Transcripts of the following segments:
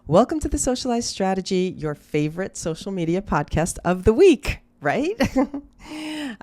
Welcome to the Socialize Strategy, your favorite social media podcast of the week, right?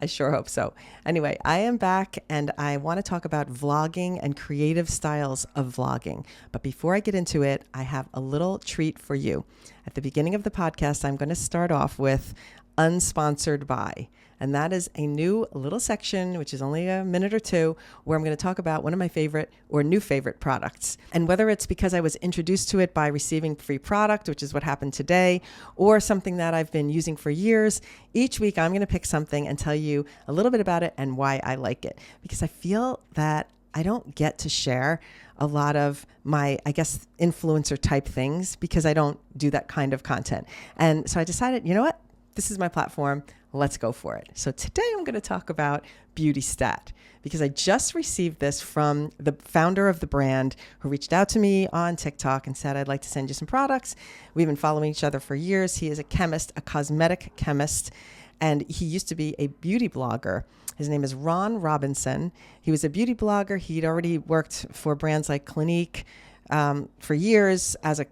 I sure hope so. Anyway, I am back and I want to talk about vlogging and creative styles of vlogging. But before I get into it, I have a little treat for you. At the beginning of the podcast, I'm going to start off with unsponsored by. And that is a new little section, which is only a minute or two, where I'm going to talk about one of my favorite or new favorite products. And whether it's because I was introduced to it by receiving free product, which is what happened today, or something that I've been using for years, each week I'm going to pick something and tell you a little bit about it and why I like it. Because I feel that I don't get to share a lot of my, influencer type things because I don't do that kind of content. And so I decided, you know what? This is my platform. Let's go for it. So today I'm going to talk about Beauty Stat because I just received this from the founder of the brand who reached out to me on TikTok and said, I'd like to send you some products. We've been following each other for years. He is a chemist, a cosmetic chemist, and he used to be a beauty blogger. His name is Ron Robinson. He was a beauty blogger. He'd already worked for brands like Clinique for years as a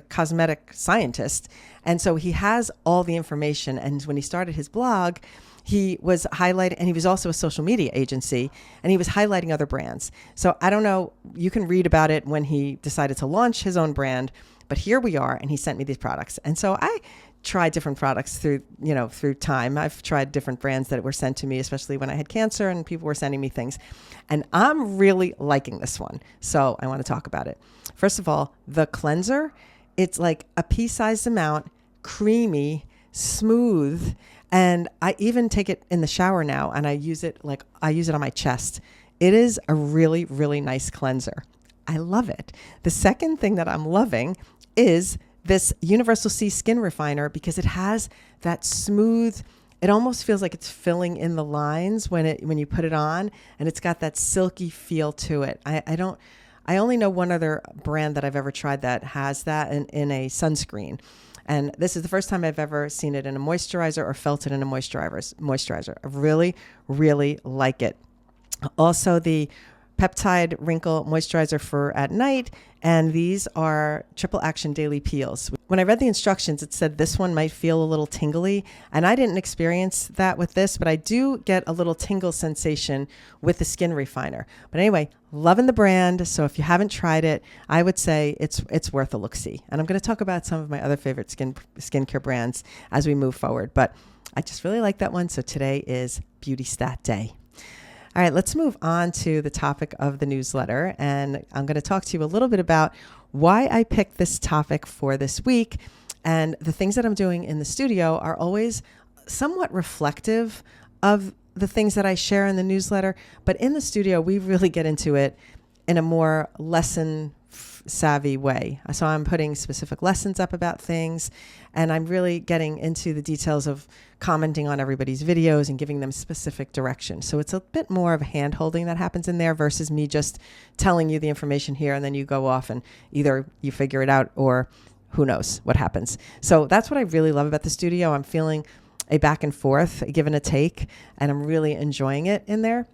cosmetic scientist. And so he has all the information. And when he started his blog, he was highlighting, and he was also a social media agency, and he was highlighting other brands. So I don't know, you can read about it when he decided to launch his own brand, but here we are, and he sent me these products. And so I tried different products through time. I've tried different brands that were sent to me, especially when I had cancer and people were sending me things. And I'm really liking this one. So I want to talk about it. First of all, the cleanser, it's like a pea-sized amount, creamy, smooth. And I even take it in the shower now and I use it on my chest. It is a really, really nice cleanser. I love it. The second thing that I'm loving is this Universal C skin refiner because it has that smooth, it almost feels like it's filling in the lines when you put it on, and it's got that silky feel to it. I only know one other brand that I've ever tried that has that in a sunscreen. And this is the first time I've ever seen it in a moisturizer or felt it in a moisturizer. I really, really like it. Also, the peptide wrinkle moisturizer for at night, and these are triple action daily peels. When I read the instructions, it said this one might feel a little tingly, and I didn't experience that with this, but I do get a little tingle sensation with the skin refiner. But anyway, loving the brand. So if you haven't tried it, I would say it's worth a look-see. And I'm going to talk about some of my other favorite skincare brands as we move forward, but I just really like that one. So today is Beauty Stat Day. All right, let's move on to the topic of the newsletter. And I'm going to talk to you a little bit about why I picked this topic for this week. And the things that I'm doing in the studio are always somewhat reflective of the things that I share in the newsletter. But in the studio, we really get into it in a more lesson savvy way. So I'm putting specific lessons up about things, and I'm really getting into the details of commenting on everybody's videos and giving them specific direction. So it's a bit more of a hand holding that happens in there versus me just telling you the information here and then you go off and either you figure it out or who knows what happens. So that's what I really love about the studio. I'm feeling a back and forth, a give and a take, and I'm really enjoying it in there.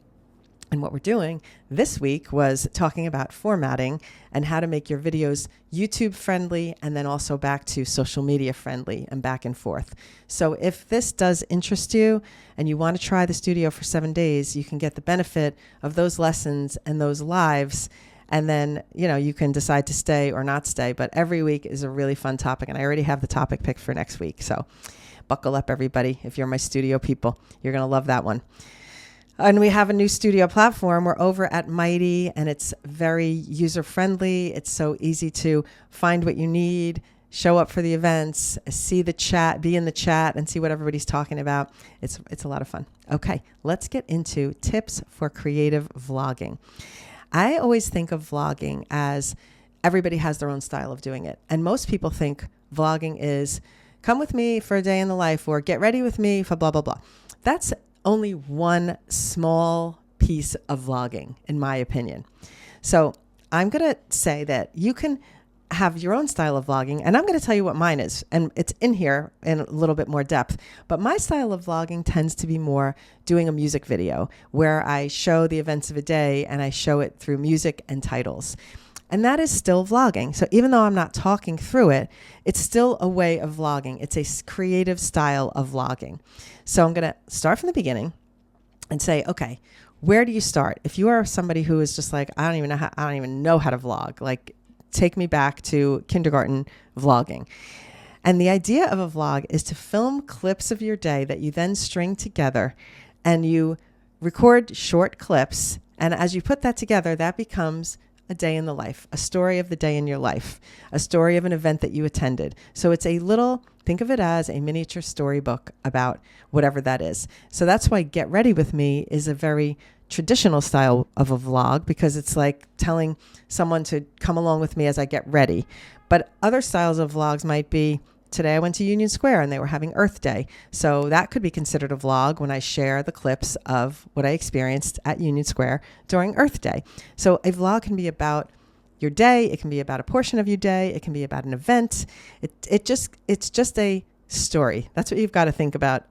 And what we're doing this week was talking about formatting and how to make your videos YouTube friendly and then also back to social media friendly and back and forth. So if this does interest you and you want to try the studio for 7 days, you can get the benefit of those lessons and those lives. And then, you can decide to stay or not stay. But every week is a really fun topic. And I already have the topic picked for next week. So buckle up, everybody. If you're my studio people, you're going to love that one. And we have a new studio platform. We're over at Mighty, and it's very user-friendly. It's so easy to find what you need, show up for the events, see the chat, be in the chat, and see what everybody's talking about. It's a lot of fun. Okay, let's get into tips for creative vlogging. I always think of vlogging as everybody has their own style of doing it. And most people think vlogging is come with me for a day in the life or get ready with me for blah, blah, blah. That's only one small piece of vlogging, in my opinion. So I'm going to say that you can have your own style of vlogging, and I'm going to tell you what mine is, and it's in here in a little bit more depth. But my style of vlogging tends to be more doing a music video where I show the events of a day and I show it through music and titles. And that is still vlogging. So even though I'm not talking through it, it's still a way of vlogging. It's a creative style of vlogging. So I'm going to start from the beginning and say, okay, where do you start? If you are somebody who is just like, I don't even know how to vlog, like take me back to kindergarten vlogging. And the idea of a vlog is to film clips of your day that you then string together, and you record short clips. And as you put that together, that becomes a day in the life, a story of the day in your life, a story of an event that you attended. So it's a little, think of it as a miniature storybook about whatever that is. So that's why Get Ready With Me is a very traditional style of a vlog, because it's like telling someone to come along with me as I get ready. But other styles of vlogs might be, today I went to Union Square and they were having Earth Day. So that could be considered a vlog when I share the clips of what I experienced at Union Square during Earth Day. So a vlog can be about your day. It can be about a portion of your day. It can be about an event. It's just a story. That's what you've got to think about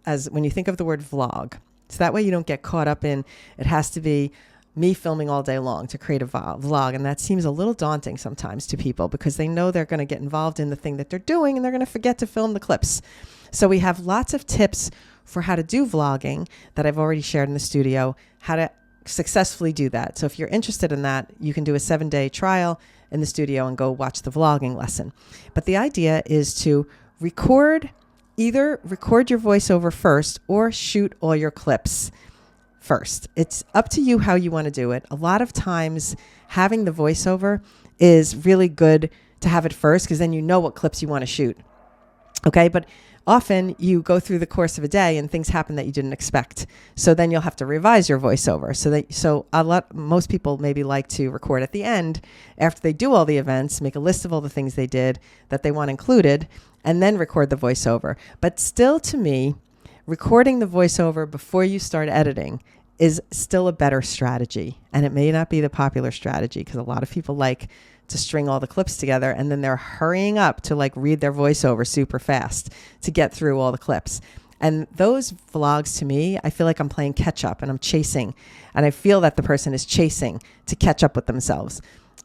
as when you think of the word vlog. So that way you don't get caught up in, it has to be me filming all day long to create a vlog. And that seems a little daunting sometimes to people, because they know they're going to get involved in the thing that they're doing and they're going to forget to film the clips. So we have lots of tips for how to do vlogging that I've already shared in the studio, how to successfully do that. So if you're interested in that, you can do a 7-day trial in the studio and go watch the vlogging lesson. But the idea is to either record your voiceover first or shoot all your clips first. It's up to you how you want to do it. A lot of times having the voiceover is really good to have it first, because then you know what clips you want to shoot. Okay, but often you go through the course of a day and things happen that you didn't expect. So then you'll have to revise your voiceover. Most people maybe like to record at the end after they do all the events, make a list of all the things they did that they want included, and then record the voiceover. But still, to me, recording the voiceover before you start editing is still a better strategy. And it may not be the popular strategy, because a lot of people like to string all the clips together and then they're hurrying up to like read their voiceover super fast to get through all the clips. And those vlogs, to me, I feel like I'm playing catch up and I'm chasing, and I feel that the person is chasing to catch up with themselves.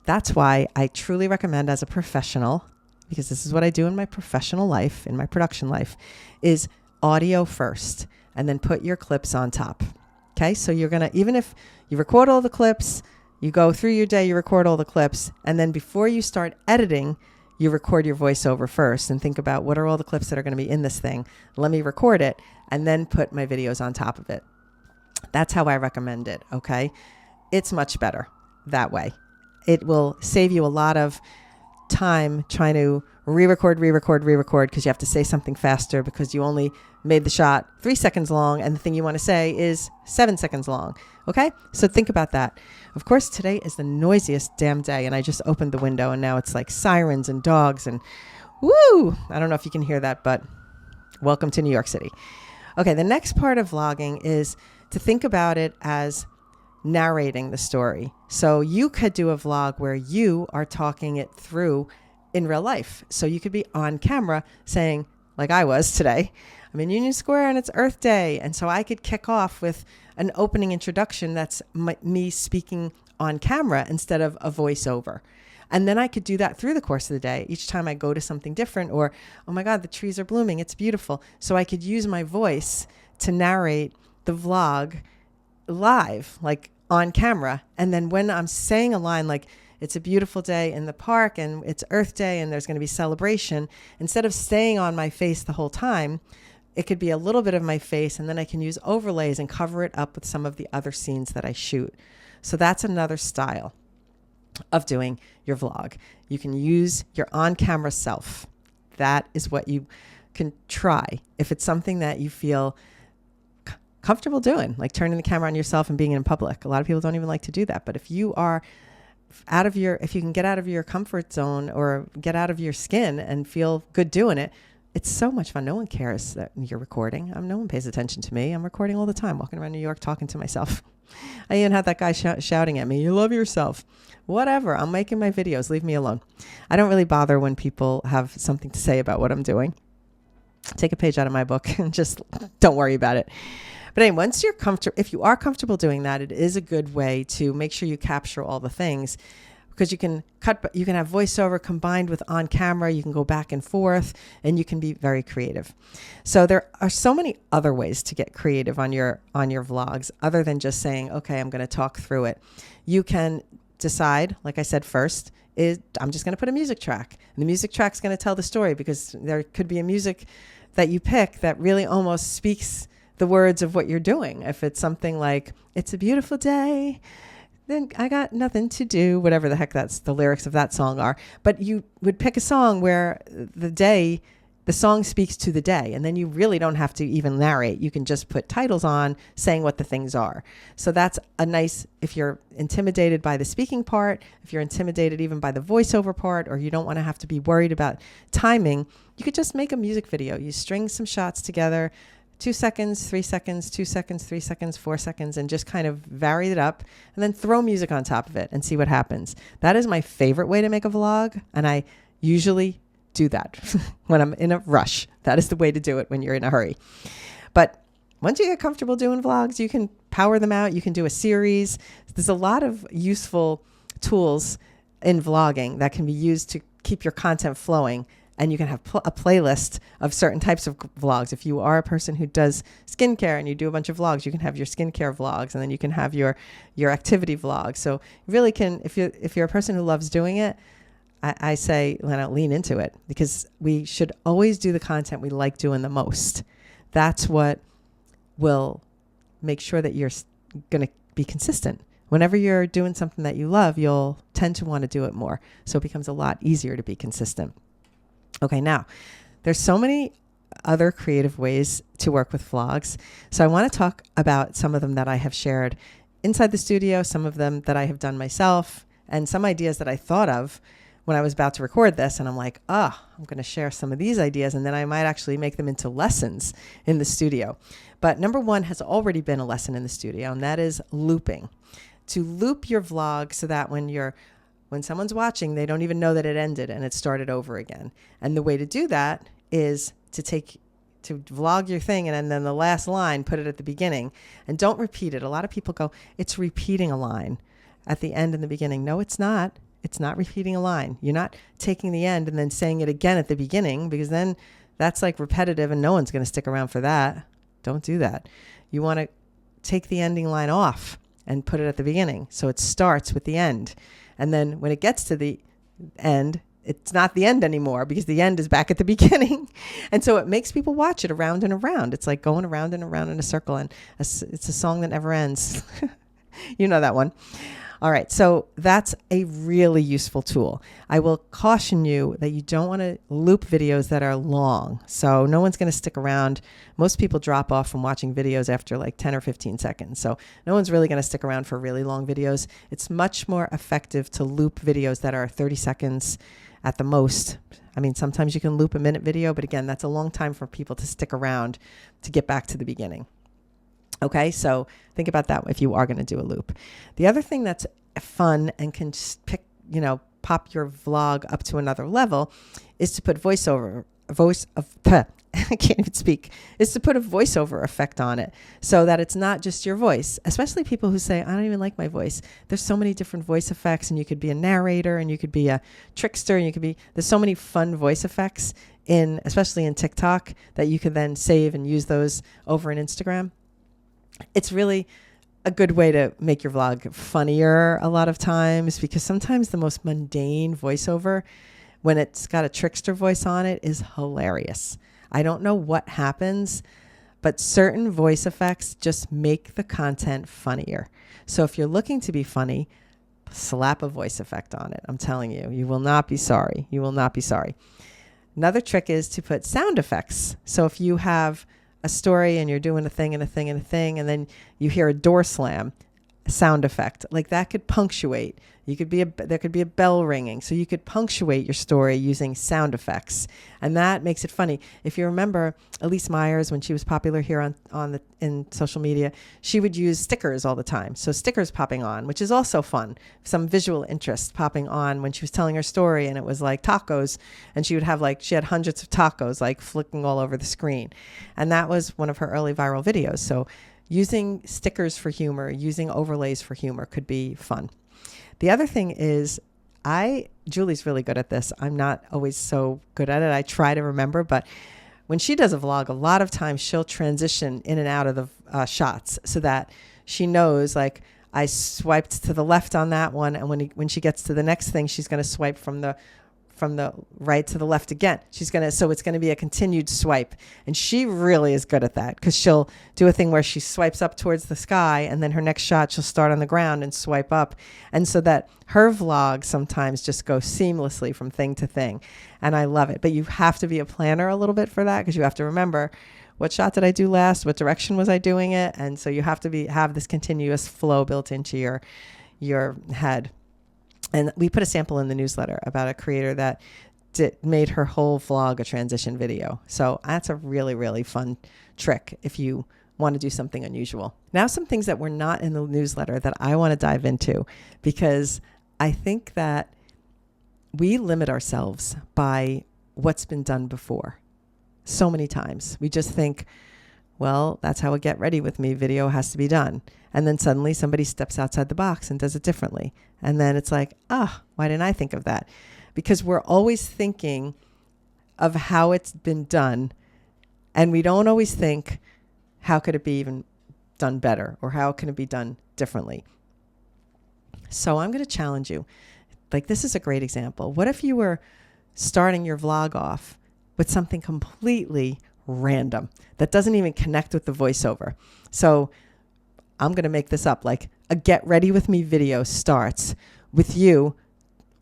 That's why I truly recommend, as a professional, because this is what I do in my professional life, in my production life, is audio first and then put your clips on top. Okay, so you're going to, even if you record all the clips, you go through your day, you record all the clips, and then before you start editing, you record your voiceover first and think about, what are all the clips that are going to be in this thing? Let me record it and then put my videos on top of it. That's how I recommend it, okay? It's much better that way. It will save you a lot of time trying to re-record, because you have to say something faster because you only made the shot 3 seconds long and the thing you want to say is 7 seconds long. Okay? So think about that. Of course, today is the noisiest damn day, and I just opened the window and now it's like sirens and dogs and woo! I don't know if you can hear that, but welcome to New York City. Okay, the next part of vlogging is to think about it as narrating the story. So you could do a vlog where you are talking it through in real life. So you could be on camera saying, like I was today, I'm in Union Square and it's Earth Day. And so I could kick off with an opening introduction that's me speaking on camera instead of a voiceover. And then I could do that through the course of the day. Each time I go to something different, or, oh my God, the trees are blooming, it's beautiful. So I could use my voice to narrate the vlog live, like on camera. And then when I'm saying a line like, it's a beautiful day in the park and it's Earth Day and there's going to be celebration, instead of staying on my face the whole time, it could be a little bit of my face, and then I can use overlays and cover it up with some of the other scenes that I shoot. So that's another style of doing your vlog. You can use your on-camera self. That is what you can try if it's something that you feel comfortable doing, like turning the camera on yourself and being in public. A lot of people don't even like to do that. But if you are if you can get out of your comfort zone or get out of your skin and feel good doing it, it's so much fun. No one cares that you're recording. No one pays attention to me. I'm recording all the time, walking around New York, talking to myself. I even had that guy shouting at me, "You love yourself." Whatever. I'm making my videos. Leave me alone. I don't really bother when people have something to say about what I'm doing. Take a page out of my book and just don't worry about it. But anyway, once you're if you are comfortable doing that, it is a good way to make sure you capture all the things. because you can have voiceover combined with on camera. You can go back and forth, and you can be very creative. So there are so many other ways to get creative on your vlogs, other than just saying, okay, I'm going to talk through it. You can decide, like I said first, I'm just going to put a music track. And the music track's going to tell the story, because there could be a music that you pick that really almost speaks the words of what you're doing. If it's something like, it's a beautiful day, then I got nothing to do, whatever the heck the lyrics of that song are. But you would pick a song where the song speaks to the day, and then you really don't have to even narrate. You can just put titles on saying what the things are. So that's a nice, if you're intimidated by the speaking part, if you're intimidated even by the voiceover part, or you don't want to have to be worried about timing, you could just make a music video. You string some shots together, 2 seconds, 3 seconds, 2 seconds, 3 seconds, 4 seconds, and just kind of vary it up, and then throw music on top of it and see what happens. That is my favorite way to make a vlog, and I usually do that when I'm in a rush. That is the way to do it when you're in a hurry. But once you get comfortable doing vlogs, you can power them out. You can do a series. There's a lot of useful tools in vlogging that can be used to keep your content flowing. And you can have a playlist of certain types of vlogs. If you are a person who does skincare and you do a bunch of vlogs, you can have your skincare vlogs, and then you can have your activity vlogs. So you really can, if you're a person who loves doing it, I say, lean into it, because we should always do the content we like doing the most. That's what will make sure that you're going to be consistent. Whenever you're doing something that you love, you'll tend to want to do it more. So it becomes a lot easier to be consistent. Okay, now there's so many other creative ways to work with vlogs. So I want to talk about some of them that I have shared inside the studio, some of them that I have done myself, and some ideas that I thought of when I was about to record this. And I'm like, I'm going to share some of these ideas, and then I might actually make them into lessons in the studio. But number one has already been a lesson in the studio, and that is looping. To loop your vlog so that when someone's watching, they don't even know that it ended and it started over again. And the way to do that is to vlog your thing, and then the last line, put it at the beginning, and don't repeat it. A lot of people go, it's repeating a line at the end and the beginning. No, it's not. It's not repeating a line. You're not taking the end and then saying it again at the beginning, because then that's like repetitive and no one's going to stick around for that. Don't do that. You want to take the ending line off and put it at the beginning, so it starts with the end. And then when it gets to the end, it's not the end anymore, because the end is back at the beginning. And so it makes people watch it around and around. It's like going around and around in a circle, and it's a song that never ends. You know that one. All right, so that's a really useful tool. I will caution you that you don't want to loop videos that are long. So no one's going to stick around. Most people drop off from watching videos after like 10 or 15 seconds. So no one's really going to stick around for really long videos. It's much more effective to loop videos that are 30 seconds at the most. I mean, sometimes you can loop a minute video, but again, that's a long time for people to stick around to get back to the beginning. Okay, so think about that if you are going to do a loop. The other thing that's fun and can pop your vlog up to another level is to put I can't even speak, is to put a voiceover effect on it, so that it's not just your voice. Especially people who say, I don't even like my voice. There's so many different voice effects, and you could be a narrator, and you could be a trickster, and there's so many fun voice effects especially in TikTok, that you could then save and use those over in Instagram. It's really a good way to make your vlog funnier a lot of times, because sometimes the most mundane voiceover, when it's got a trickster voice on it, is hilarious. I don't know what happens, but certain voice effects just make the content funnier. So if you're looking to be funny, slap a voice effect on it. I'm telling you, you will not be sorry. You will not be sorry. Another trick is to put sound effects. So if you have a story and you're doing a thing and a thing and a thing, and then you hear a door slam, a sound effect like that could punctuate. There could be a bell ringing, so you could punctuate your story using sound effects, and that makes it funny. If you remember Elise Myers, when she was popular here in social media, she would use stickers all the time. So stickers popping on, which is also fun. Some visual interest popping on when she was telling her story, and it was like tacos, and she had hundreds of tacos like flicking all over the screen, and that was one of her early viral videos. So using stickers for humor, using overlays for humor could be fun. The other thing is, Julie's really good at this. I'm not always so good at it. I try to remember, but when she does a vlog, a lot of times she'll transition in and out of the shots so that she knows, like, I swiped to the left on that one, and when she gets to the next thing, she's going to swipe from the right to the left again. So it's going to be a continued swipe. And she really is good at that, because she'll do a thing where she swipes up towards the sky, and then her next shot, she'll start on the ground and swipe up. And so that her vlog sometimes just goes seamlessly from thing to thing. And I love it. But you have to be a planner a little bit for that, because you have to remember, what shot did I do last? What direction was I doing it? And so you have to have this continuous flow built into your head. And we put a sample in the newsletter about a creator that made her whole vlog a transition video. So that's a really, really fun trick if you want to do something unusual. Now, some things that were not in the newsletter that I want to dive into, because I think that we limit ourselves by what's been done before so many times. We just think, well, that's how a get ready with me video has to be done. And then suddenly somebody steps outside the box and does it differently. And then it's like, why didn't I think of that? Because we're always thinking of how it's been done. And we don't always think, how could it be even done better? Or how can it be done differently? So I'm going to challenge you. Like, this is a great example. What if you were starting your vlog off with something completely random that doesn't even connect with the voiceover? So I'm going to make this up. Like, a get ready with me video starts with you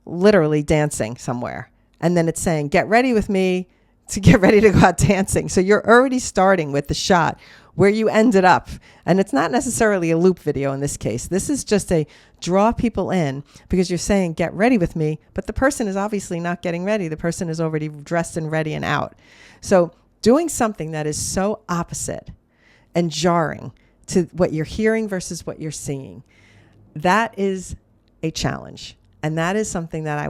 literally dancing somewhere. And then it's saying, get ready with me to get ready to go out dancing. So you're already starting with the shot where you ended up. And it's not necessarily a loop video in this case. This is just a draw people in, because you're saying, get ready with me. But the person is obviously not getting ready. The person is already dressed and ready and out. So doing something that is so opposite and jarring to what you're hearing versus what you're seeing, that is a challenge. And that is something that I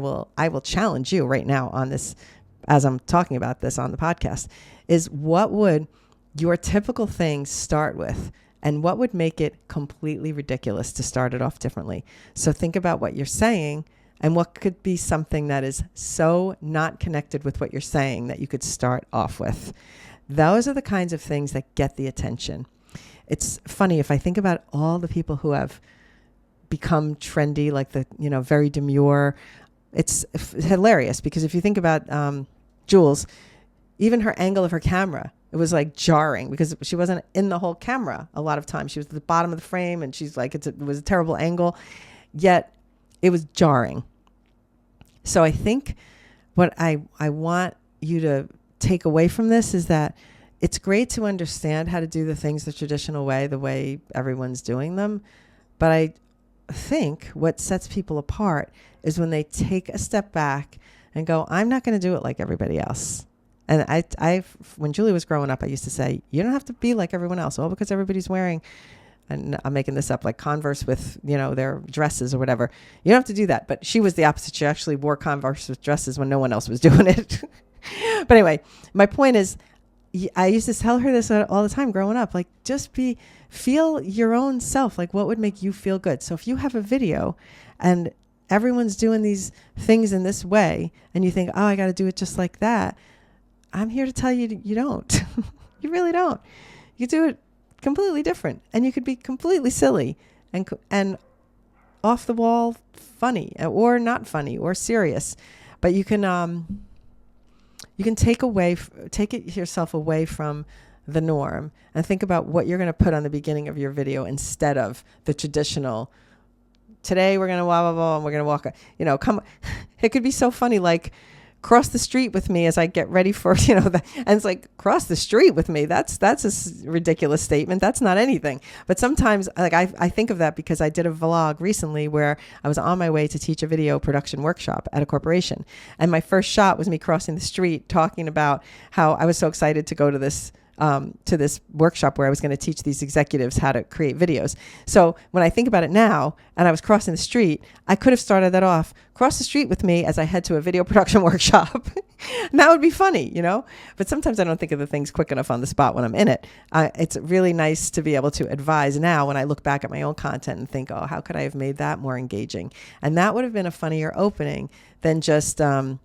will challenge you right now on this, as I'm talking about this on the podcast, is what would your typical thing start with, and what would make it completely ridiculous to start it off differently? So think about what you're saying and what could be something that is so not connected with what you're saying that you could start off with. Those are the kinds of things that get the attention. It's funny, if I think about all the people who have become trendy, like the, very demure, it's hilarious, because if you think about Jules, even her angle of her camera, it was like jarring, because she wasn't in the whole camera a lot of times. She was at the bottom of the frame, and she's like, it was a terrible angle, yet it was jarring. So I think what I want you to take away from this is that it's great to understand how to do the things the traditional way, the way everyone's doing them. But I think what sets people apart is when they take a step back and go, I'm not going to do it like everybody else. And I, when Julie was growing up, I used to say, you don't have to be like everyone else. Well, because everybody's wearing, and I'm making this up, like Converse with, their dresses or whatever. You don't have to do that. But she was the opposite. She actually wore Converse with dresses when no one else was doing it. But anyway, my point is, I used to tell her this all the time growing up, like, just feel your own self. Like, what would make you feel good? So if you have a video and everyone's doing these things in this way, and you think, oh, I got to do it just like that, I'm here to tell you, you don't. You really don't. You do it completely different, and you could be completely silly and off the wall funny, or not funny, or serious. But you can take yourself away from the norm and think about what you're going to put on the beginning of your video instead of the traditional, today we're going to blah, blah, blah, and we're going to walk, come. It could be so funny, like, cross the street with me as I get ready for, and it's like, cross the street with me. That's a ridiculous statement. That's not anything. But sometimes, like, I think of that because I did a vlog recently where I was on my way to teach a video production workshop at a corporation. And my first shot was me crossing the street, talking about how I was so excited to go to this workshop where I was going to teach these executives how to create videos. So when I think about it now, and I was crossing the street, I could have started that off, cross the street with me as I head to a video production workshop. that would be funny, But sometimes I don't think of the things quick enough on the spot when I'm in it. It's really nice to be able to advise now when I look back at my own content and think, oh, how could I have made that more engaging? And that would have been a funnier opening than just, I'm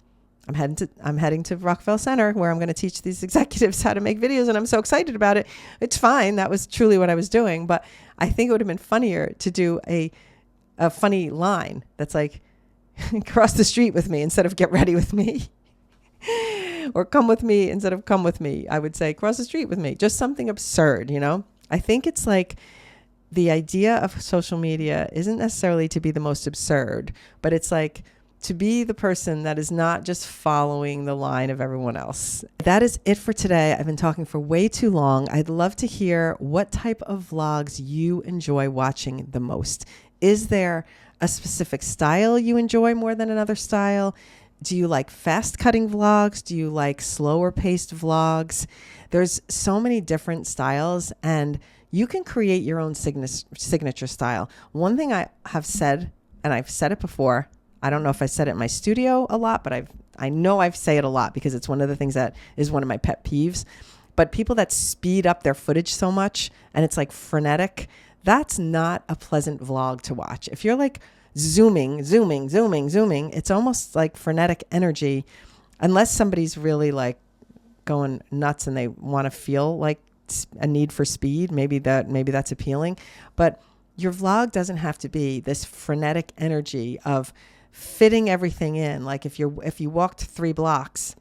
heading to Rockefeller Center where I'm going to teach these executives how to make videos, and I'm so excited about it. It's fine. That was truly what I was doing. But I think it would have been funnier to do a funny line that's like, cross the street with me instead of get ready with me. Or come with me instead of come with me. I would say cross the street with me. Just something absurd, I think it's like the idea of social media isn't necessarily to be the most absurd, but it's like to be the person that is not just following the line of everyone else. That is it for today. I've been talking for way too long. I'd love to hear what type of vlogs you enjoy watching the most. Is there a specific style you enjoy more than another style? Do you like fast cutting vlogs? Do you like slower paced vlogs? There's so many different styles, and you can create your own signature style. One thing I have said, and I've said it before, I don't know if I said it in my studio a lot, but I know I've said it a lot because it's one of the things that is one of my pet peeves. But people that speed up their footage so much and it's like frenetic, that's not a pleasant vlog to watch. If you're like zooming, it's almost like frenetic energy, unless somebody's really like going nuts and they want to feel like a need for speed. Maybe that's appealing, but your vlog doesn't have to be this frenetic energy of fitting everything in. Like if you walked 3 blocks,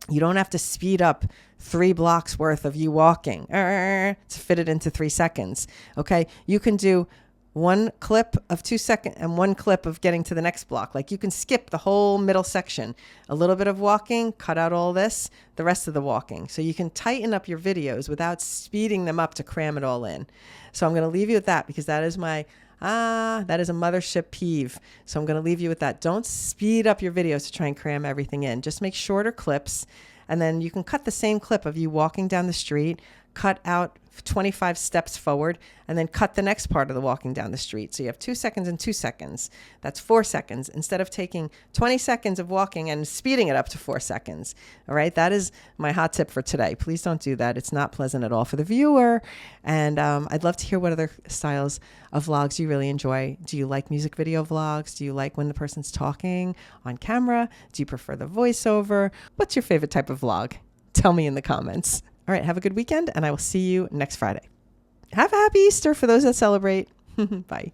you don't have to speed up 3 blocks worth of you walking to fit it into 3 seconds. Okay. You can do 1 clip of 2 seconds and 1 clip of getting to the next block. Like you can skip the whole middle section, a little bit of walking, cut out all this, the rest of the walking. So you can tighten up your videos without speeding them up to cram it all in. So I'm going to leave you with that because that is that is a mothership peeve. So I'm going to leave you with that. Don't speed up your videos to try and cram everything in. Just make shorter clips, and then you can cut the same clip of you walking down the street, cut out 25 steps forward, and then cut the next part of the walking down the street. So you have 2 seconds and 2 seconds. That's 4 seconds instead of taking 20 seconds of walking and speeding it up to 4 seconds. All right. That is my hot tip for today. Please don't do that. It's not pleasant at all for the viewer. And I'd love to hear what other styles of vlogs you really enjoy. Do you like music video vlogs? Do you like when the person's talking on camera? Do you prefer the voiceover? What's your favorite type of vlog? Tell me in the comments. All right, have a good weekend, and I will see you next Friday. Have a happy Easter for those that celebrate. Bye.